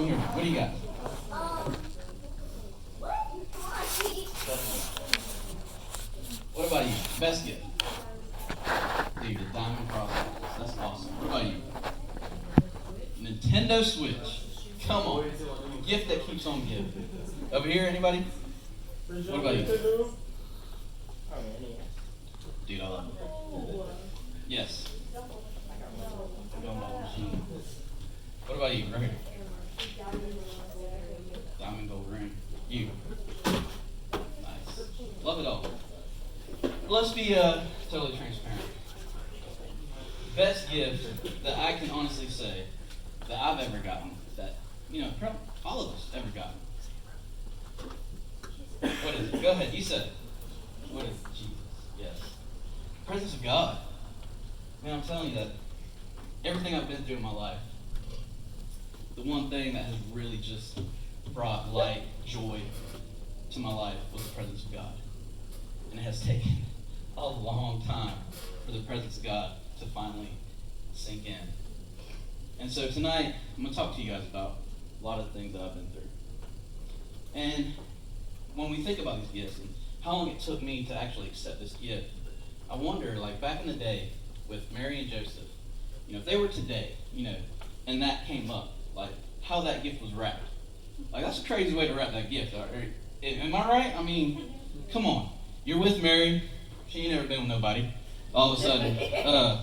me hear. What do you got? What about you? Best gift? Dude, the diamond cross. That's awesome. What about you? Nintendo Switch. Come on. Gift that keeps on giving. Over here, anybody? What about you? Dude, I love it. Yes. What about you? Right here. Diamond gold ring. You. Nice. Love it all. Let's be totally transparent. Best gift that I can honestly say that I've ever gotten, that, all of us ever gotten. What is it? Go ahead. You said it. What is it? Jesus. Yes. Presence of God. Man, I'm telling you that everything I've been through in my life, the one thing that has really just brought light, joy to my life was the presence of God. And it has taken a long time for the presence of God to finally sink in. And so tonight, I'm going to talk to you guys about a lot of things that I've been through. And when we think about these gifts and how long it took me to actually accept this gift, I wonder, like back in the day with Mary and Joseph, if they were today, and that came up, like how that gift was wrapped. Like that's a crazy way to wrap that gift. Am I right? I mean, come on. You're with Mary. She ain't never been with nobody. All of a sudden, no.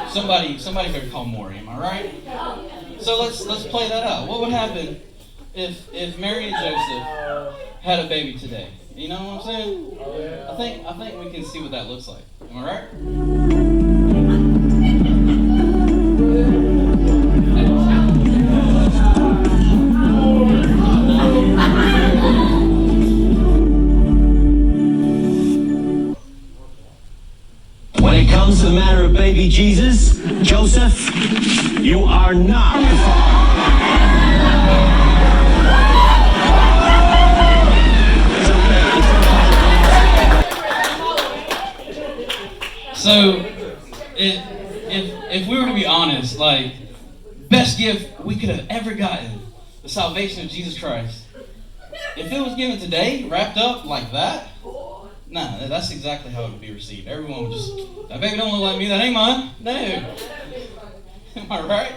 Somebody better call Maury. Am I right? So let's play that out. What would happen if Mary and Joseph had a baby today? You know what I'm saying? I think we can see what that looks like. Am I right? When it comes to the matter of baby Jesus, Joseph, you are not the father. So, if we were to be honest, like, best gift we could have ever gotten, the salvation of Jesus Christ, if it was given today, wrapped up like that, nah, that's exactly how it would be received. Everyone would just, that baby don't look like me, that ain't mine. No. Am I right?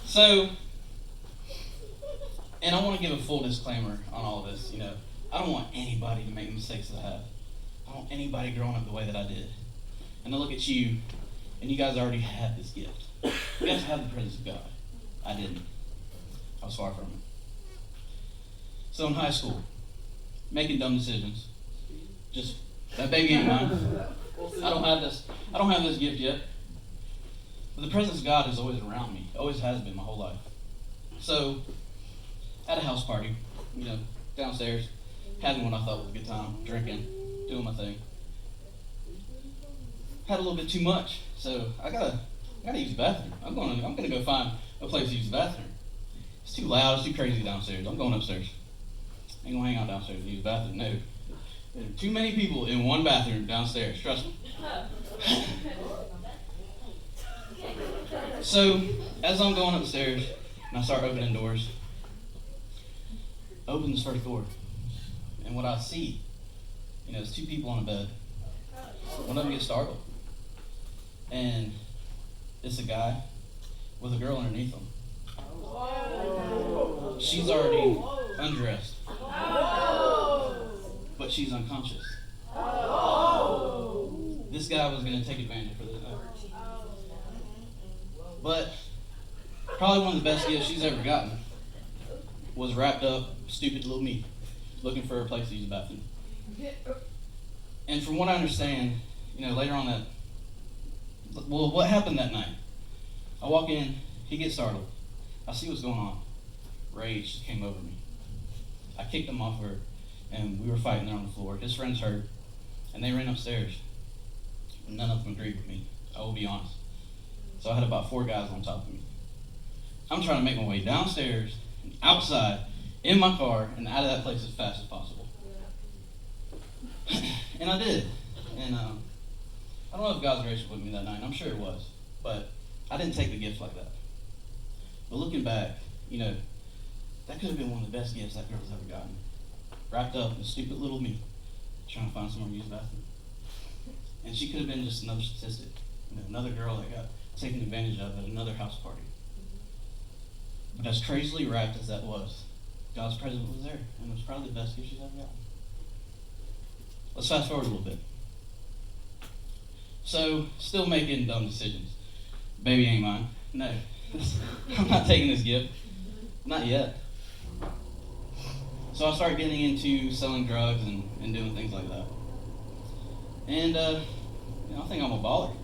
So, and I want to give a full disclaimer on all of this. I don't want anybody to make the mistakes that I have. I don't want anybody growing up the way that I did. And I look at you, and you guys already had this gift. You guys have the presence of God. I didn't. I was far from it. So in high school, making dumb decisions. Just, that baby ain't mine. I don't have this gift yet. But the presence of God is always around me. Always has been my whole life. So, at a house party, downstairs, having what I thought was a good time, drinking, doing my thing. Had a little bit too much, so I gotta use the bathroom. I'm gonna go find a place to use the bathroom. It's too loud, it's too crazy downstairs. I'm going upstairs. I ain't gonna hang out downstairs and use the bathroom. No. There are too many people in one bathroom downstairs, trust me. So, as I'm going upstairs, and I start opening doors, open this first door, and what I see, there's two people on a bed. One of them gets startled, and it's a guy with a girl underneath him. She's already undressed, but she's unconscious. This guy was going to take advantage of her. But probably one of the best gifts she's ever gotten was wrapped up stupid little me looking for a place to use the bathroom. And from what I understand, later on what happened that night? I walk in, he gets startled. I see what's going on. Rage just came over me. I kicked him off her, and we were fighting there on the floor. His friends heard, and they ran upstairs. None of them agreed with me, I will be honest. So I had about 4 guys on top of me. I'm trying to make my way downstairs, and outside, in my car, and out of that place as fast as possible. And I did. And I I don't know if God's gracious with me that night. I'm sure it was. But I didn't take the gift like that. But looking back, that could have been one of the best gifts that girl's ever gotten. Wrapped up in stupid little me, trying to find somewhere to use the bathroom. And she could have been just another statistic. Another girl that got taken advantage of at another house party. But as crazily wrapped as that was, God's presence was there, and it was probably the best gift she's ever gotten. Let's fast forward a little bit. So, still making dumb decisions. Baby ain't mine. No. I'm not taking this gift. Not yet. So I started getting into selling drugs and doing things like that. And I think I'm a baller.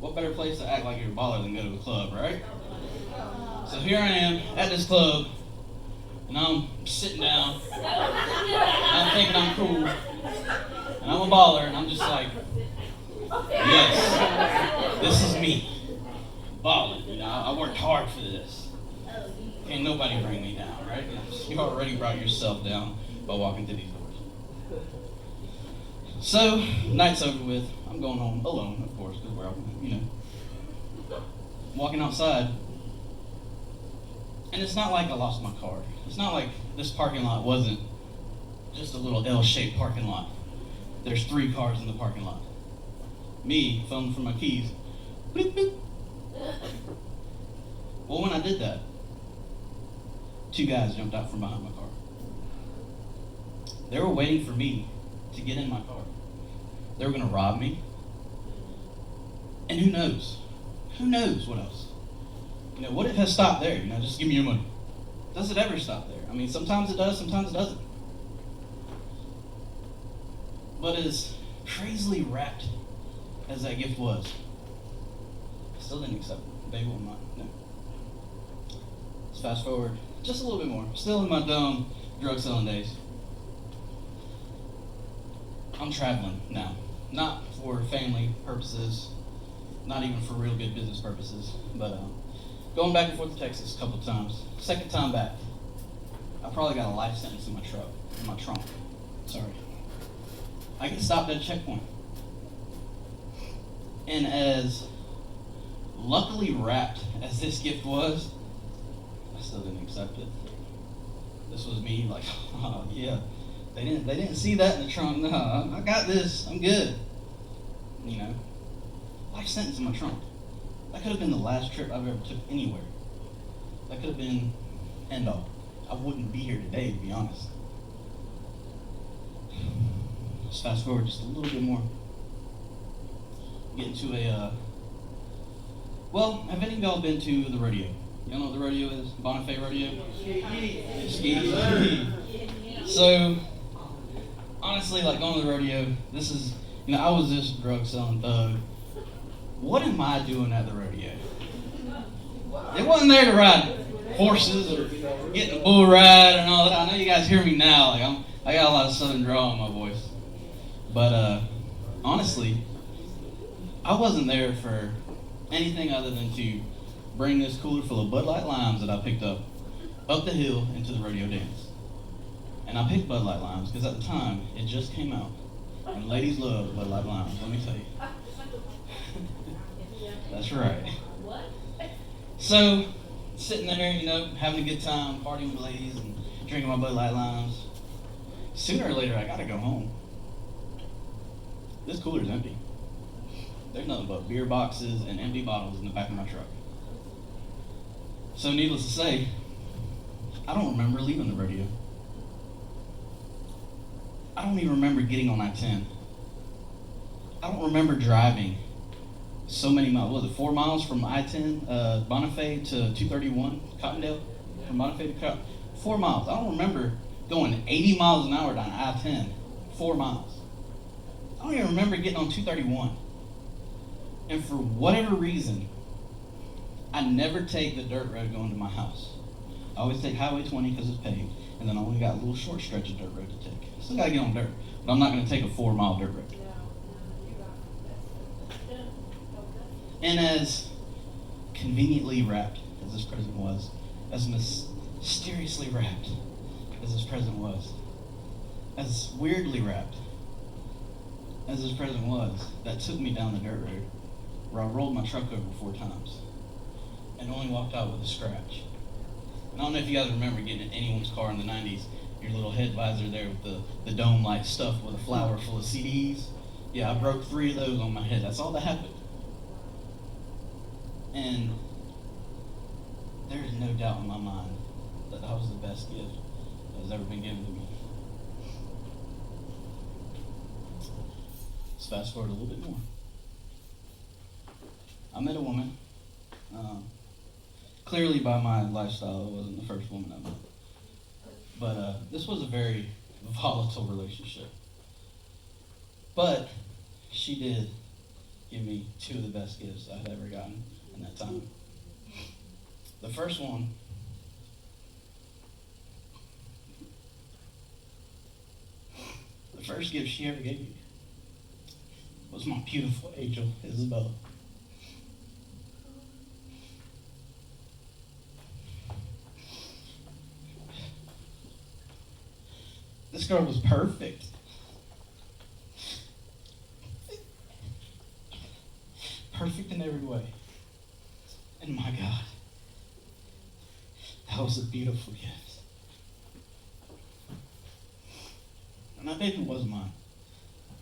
What better place to act like you're a baller than go to a club, right? So here I am at this club, and I'm sitting down, and I'm thinking I'm cool, and I'm a baller, and I'm just like, yes, this is me, balling. I worked hard for this. Can't nobody bring me down, right? You already brought yourself down by walking through these doors. So, night's over with. I'm going home alone, of course, because we're out, walking outside. And it's not like I lost my car. It's not like this parking lot wasn't just a little L-shaped parking lot. There's 3 cars in the parking lot. Me, fumbling for my keys. Bloop, bloop. Well, when I did that, 2 guys jumped out from behind my car. They were waiting for me to get in my car. They were going to rob me. And who knows? Who knows what else? What if it has stopped there? Just give me your money. Does it ever stop there? I mean, sometimes it does, sometimes it doesn't. But as crazily wrapped as that gift was, I still didn't accept it. Baby wasn't mine. No. Let's fast forward just a little bit more. Still in my dumb drug selling days. I'm traveling now. Not for family purposes, not even for real good business purposes, but going back and forth to Texas a couple of times. Second time back, I probably got a life sentence in my trunk. Sorry. I get stopped at a checkpoint. And as luckily wrapped as this gift was, I still didn't accept it. This was me like, oh yeah, they didn't see that in the trunk. No, I got this. I'm good. Life sentence in my trunk. That could have been the last trip I've ever took anywhere. That could have been end all. I wouldn't be here today, to be honest. Let's fast forward just a little bit more. Get into have any of y'all been to the rodeo? Y'all know what the rodeo is? Bonifay rodeo? Ski. So, honestly, like going to the rodeo, this is, I was this drug selling thug. What am I doing at the rodeo? It wasn't there to ride horses or getting a bull ride and all that. I know you guys hear me now. I got a lot of southern drawl in my voice. But honestly, I wasn't there for anything other than to bring this cooler full of Bud Light Limes that I picked up the hill into the rodeo dance. And I picked Bud Light Limes because at the time, it just came out. And ladies love Bud Light Limes, let me tell you. That's right. So, sitting there, having a good time, partying with ladies and drinking my Bud Light Limes. Sooner or later, I gotta go home. This cooler's empty. There's nothing but beer boxes and empty bottles in the back of my truck. So, needless to say, I don't remember leaving the rodeo. I don't even remember getting on I-10. I don't remember driving so many miles. Was it 4 miles from I-10, Bonifay to 231, Cottondale? From Bonifay to 4 miles. I don't remember going 80 miles an hour down I-10, 4 miles. I don't even remember getting on 231. And for whatever reason, I never take the dirt road going to my house. I always take Highway 20 because it's paved, and then I only got a little short stretch of dirt road to take. Still got to get on dirt, but I'm not going to take a 4-mile dirt road. And as conveniently wrapped as this present was, as mysteriously wrapped as this present was, as weirdly wrapped, as this present was, that took me down the dirt road where I rolled my truck over 4 times and only walked out with a scratch. And I don't know if you guys remember getting in anyone's car in the 90s, your little head visor there with the dome light stuffed with a flower full of CDs. Yeah, I broke 3 of those on my head. That's all that happened. And there is no doubt in my mind that was the best gift that has ever been given to me. Let's fast forward a little bit more. I met a woman. Clearly by my lifestyle, it wasn't the first woman I met. But this was a very volatile relationship. But she did give me 2 of the best gifts I'd ever gotten in that time. The first one the first gift she ever gave me was my beautiful angel, Isabella. This girl was perfect. Perfect in every way. And my God, that was a beautiful gift. And that baby was mine.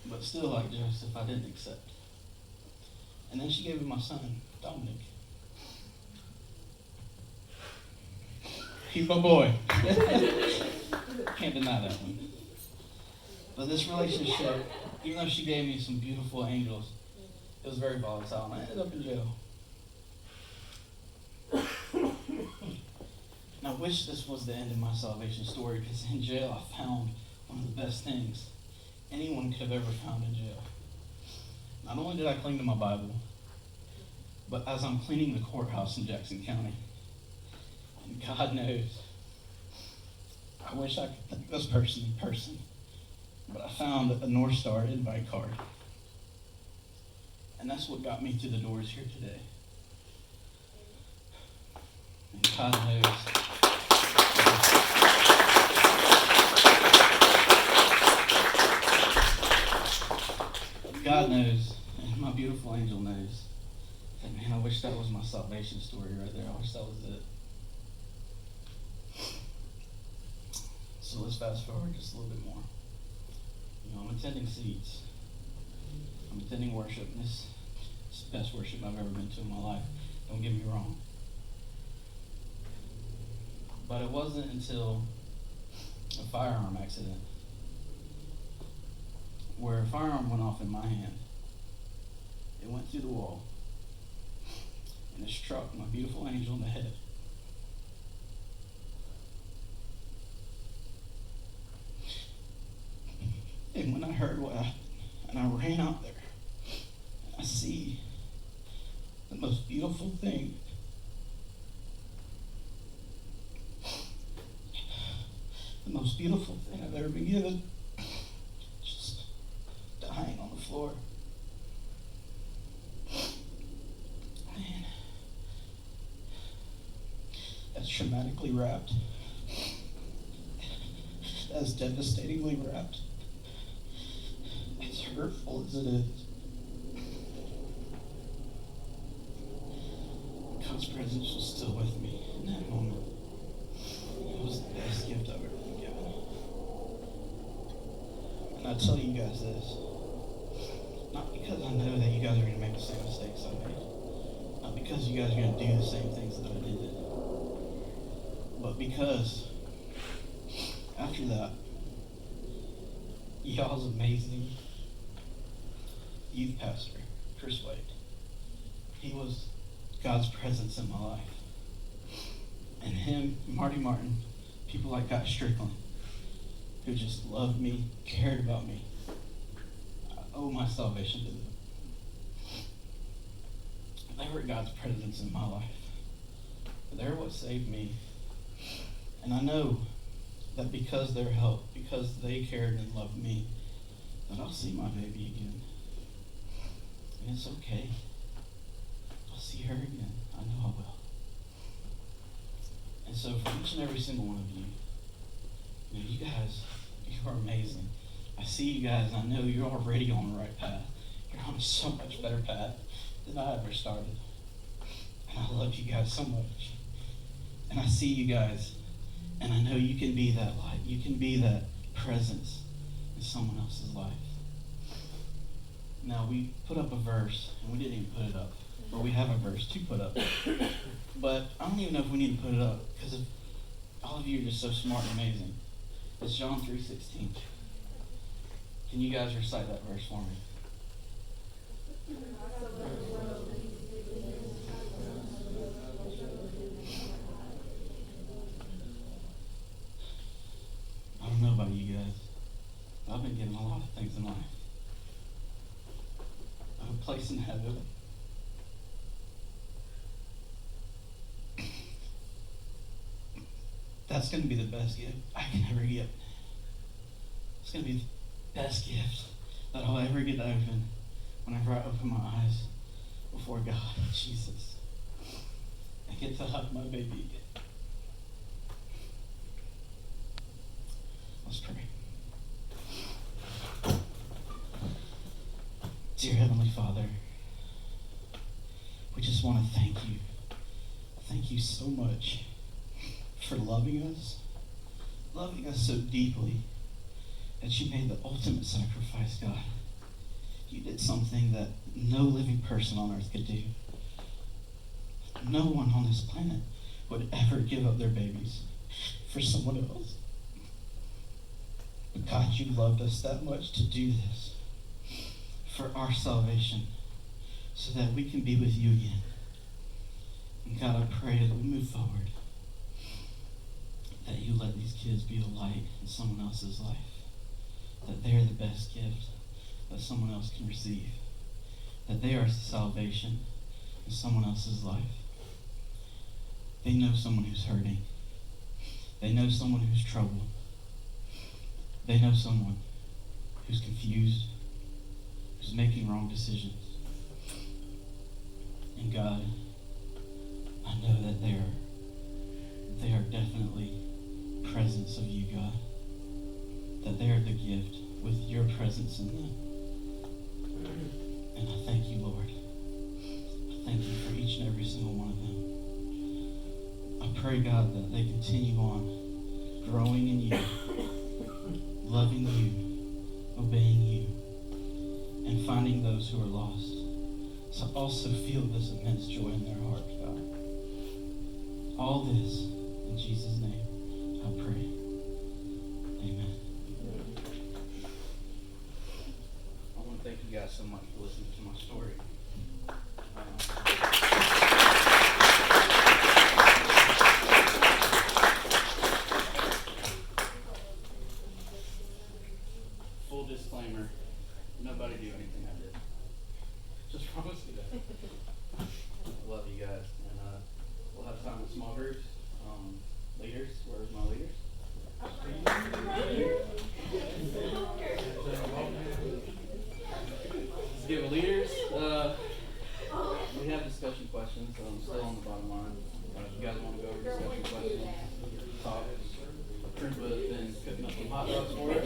But still, like Joseph, I didn't accept. And then she gave me my son, Dominic. He's my boy. Can't deny that one. But this relationship, even though she gave me some beautiful angels, it was very volatile, and I ended up in jail. And I wish this was the end of my salvation story, because in jail I found one of the best things anyone could have ever found in jail. Not only did I cling to my Bible, but as I'm cleaning the courthouse in Jackson County, and God knows, I wish I could thank this person in person, but I found a Northstar invite card. And that's what got me through the doors here today. And God knows. God knows, and my beautiful angel knows, that, man, I wish that was my salvation story right there. I wish that was it. So let's fast forward just a little bit more. You know, I'm attending Seeds. I'm attending worship, and this is the best worship I've ever been to in my life. Don't get me wrong. But it wasn't until a firearm accident where a firearm went off in my hand. It went through the wall, and it struck my beautiful angel in the head. And when I heard what happened, and I ran out there, and I see the most beautiful thing. The most beautiful thing I've ever been given. Just dying on the floor. Man. That's traumatically wrapped. That's devastatingly wrapped. As hurtful as it is. God's presence was still with me in that moment. It was the best gift I've ever been given. And I tell you guys this, not because I know that you guys are going to make the same mistakes I made, not because you guys are going to do the same things that I did, but because after that, y'all's amazing youth pastor, Chris Wade, he was God's presence in my life. And him, Marty Martin, people like Guy Strickland, who just loved me, cared about me. I owe my salvation to them. They were God's presence in my life. They're what saved me. And I know that because of their help, because they cared and loved me, that I'll see my baby again. And it's okay. I'll see her again. I know I will. And so for each and every single one of you, you know, you guys, you are amazing. I see you guys, and I know you're already on the right path. You're on a so much better path than I ever started. And I love you guys so much. And I see you guys, and I know you can be that light. You can be that presence in someone else's life. Now, we put up a verse, and we didn't even put it up. Or we have a verse to put up. But I don't even know if we need to put it up, because all of you are just so smart and amazing. It's John 3:16. Can you guys recite that verse for me? I don't know about you guys, but I've been getting a lot of things in life. I have a place in heaven. That's going to be the best gift I can ever get. It's going to be the best gift that I'll ever get to open whenever I open my eyes before God, Jesus. I get to hug my baby again. Let's pray. Dear Heavenly Father, we just want to thank you. Thank you so much for loving us so deeply that you made the ultimate sacrifice, God. You did something that no living person on earth could do. No one on this planet would ever give up their babies for someone else. But God, you loved us that much to do this for our salvation so that we can be with you again. And God, I pray that we move forward, that you let these kids be a light in someone else's life, that they're the best gift that someone else can receive, that they are salvation in someone else's life. They know someone who's hurting. They know someone who's troubled. They know someone who's confused, who's making wrong decisions. And God, I know that they are definitely presence of you, God. That they are the gift with your presence in them. And I thank you, Lord. I thank you for each and every single one of them. I pray, God, that they continue on growing in you, loving you, obeying you, and finding those who are lost. So also feel this immense joy in their hearts, God. All this, in Jesus' name, I pray. Amen. I want to thank you guys so much for listening to my story. Full disclaimer, nobody do anything I did. Just promise you that. I love you guys. And we'll have time with small groups. Leaders, where's my leaders? Let's give leaders. We have discussion questions, so I'm still on the bottom line. If you guys want to go over discussion questions, talk. Trent has been cooking up some hot dogs for us.